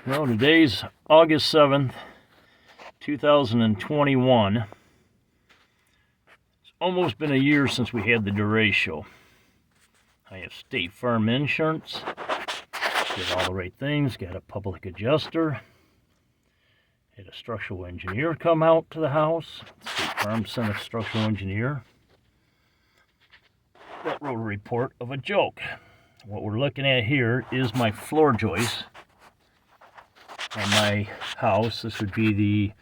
Well, today's August 7th, 2021. It's almost been a year since we had the Deracho. I have State Farm insurance, did all the right things, got a public adjuster, had a structural engineer come out to the house. State Farm sent a structural engineer that wrote a report of a joke. What we're looking at here is my floor joist on my house. This would be the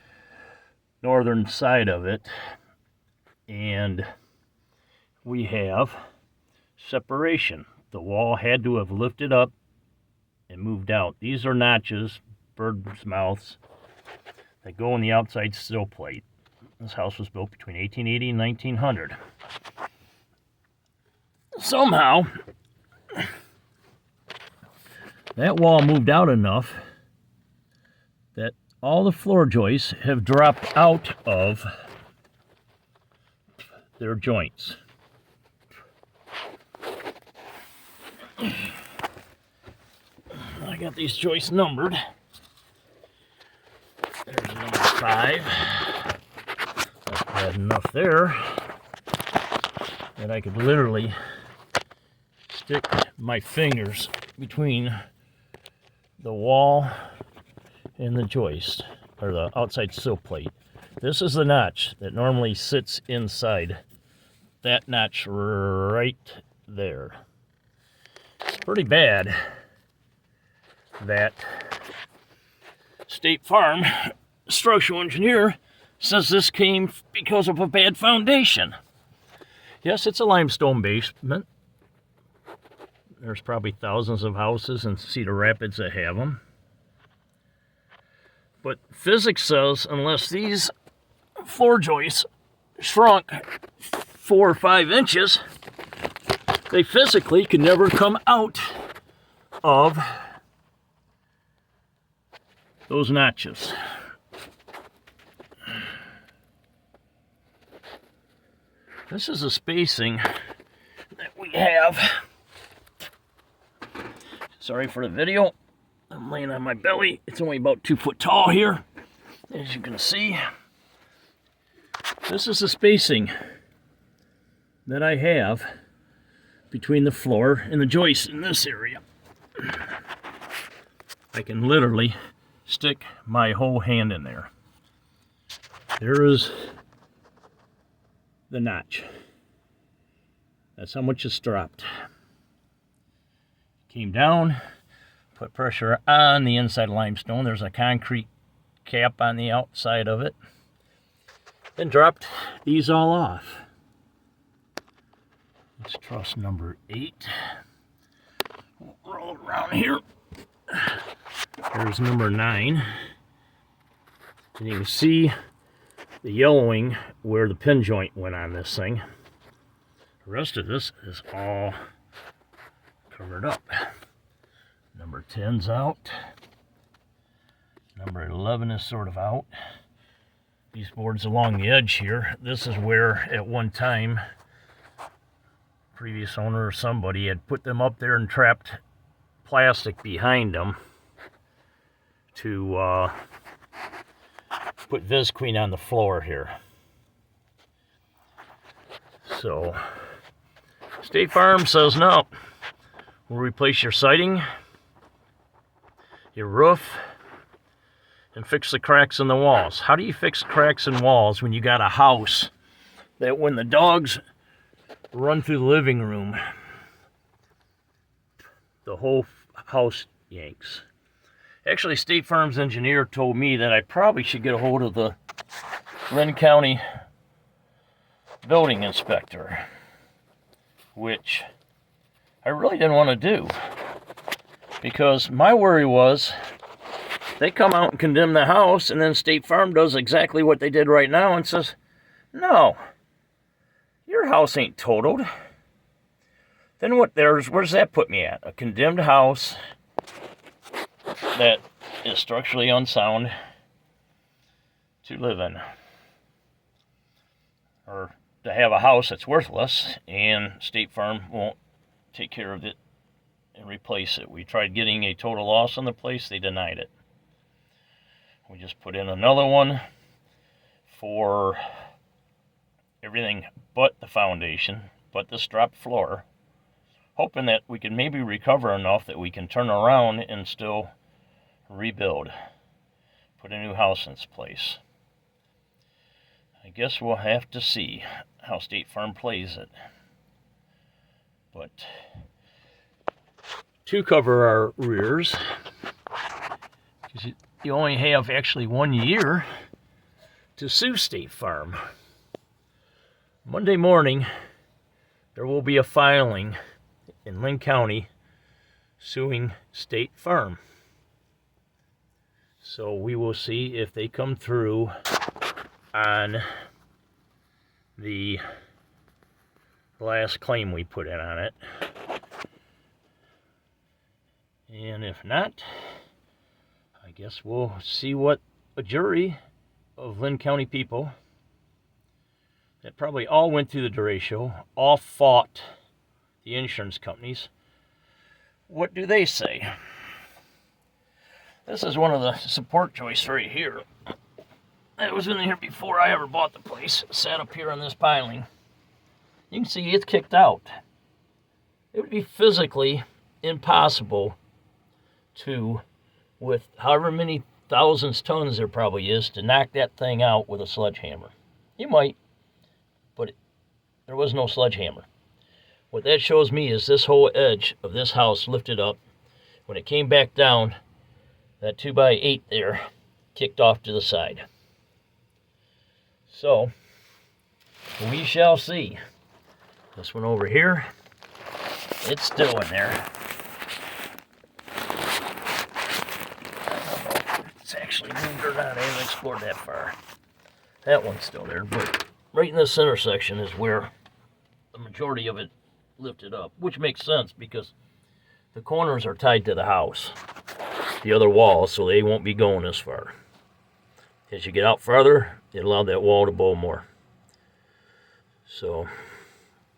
northern side of it, and we have separation. The wall had to have lifted up and moved out. These are notches, bird's mouths, that go in the outside sill plate. This house was built between 1880 and 1900. Somehow that wall moved out enough that all the floor joists have dropped out of their joints. I got these joists numbered. There's number 5. I had enough there that I could literally stick my fingers between the wall and the joist, or the outside sill plate. This is the notch that normally sits inside. That notch right there. It's pretty bad that State Farm structural engineer says this came because of a bad foundation. Yes, it's a limestone basement. There's probably thousands of houses in Cedar Rapids that have them. But physics says unless these floor joists shrunk 4 or 5 inches, they physically could never come out of those notches. This is the spacing that we have. Sorry for the video. I'm laying on my belly. It's only about 2 foot tall here, as you can see. This is the spacing that I have between the floor and the joist in this area. I can literally stick my whole hand in there. There is the notch. That's how much it's dropped. Came down, put pressure on the inside limestone. There's a concrete cap on the outside of it. Then dropped these all off. It's truss number 8. We'll roll it around here. There's number 9. And you can see the yellowing where the pin joint went on this thing. The rest of this is all covered up. Number 10's out. Number 11 is sort of out. These boards along the edge here, this is where at one time previous owner or somebody had put them up there and trapped plastic behind them to put Visqueen on the floor here. So State Farm says no. We'll replace your siding, your roof, and fix the cracks in the walls. How do you fix cracks in walls when you got a house that when the dogs run through the living room, the whole house yanks? Actually, State Farm's engineer told me that I probably should get a hold of the Lynn County building inspector, which I really didn't want to do, because my worry was they come out and condemn the house, and then State Farm does exactly what they did right now and says, no, your house ain't totaled. Then where's that put me at? A condemned house that is structurally unsound to live in. Or to have a house that's worthless and State Farm won't take care of it and replace it. We tried getting a total loss on the place, they denied it. We just put in another one for everything but the foundation, but this drop floor, hoping that we can maybe recover enough that we can turn around and still rebuild, put a new house in its place. I guess we'll have to see how State Farm plays it. But to cover our rears, because you only have actually 1 year to sue State Farm. Monday morning, there will be a filing in Lynn County suing State Farm. So we will see if they come through on the last claim we put in on it. And if not, I guess we'll see what a jury of Lynn County people that probably all went through the Deracho, all fought the insurance companies. What do they say? This is one of the support joists right here. That was in here before I ever bought the place. It sat up here on this piling. You can see it's kicked out. It would be physically impossible to, with however many thousands tons there probably is, to knock that thing out with a sledgehammer. You might, but there was no sledgehammer. What that shows me is this whole edge of this house lifted up. When it came back down, that 2x8 there kicked off to the side. So, we shall see. This one over here, it's still in there. It's actually moved or not. I haven't explored that far. That one's still there, but right in this center section is where the majority of it lifted up, which makes sense because the corners are tied to the house, the other wall, so they won't be going as far. As you get out farther, it allowed that wall to bow more. So,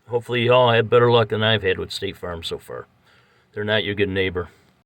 hopefully y'all have better luck than I've had with State Farm so far. They're not your good neighbor.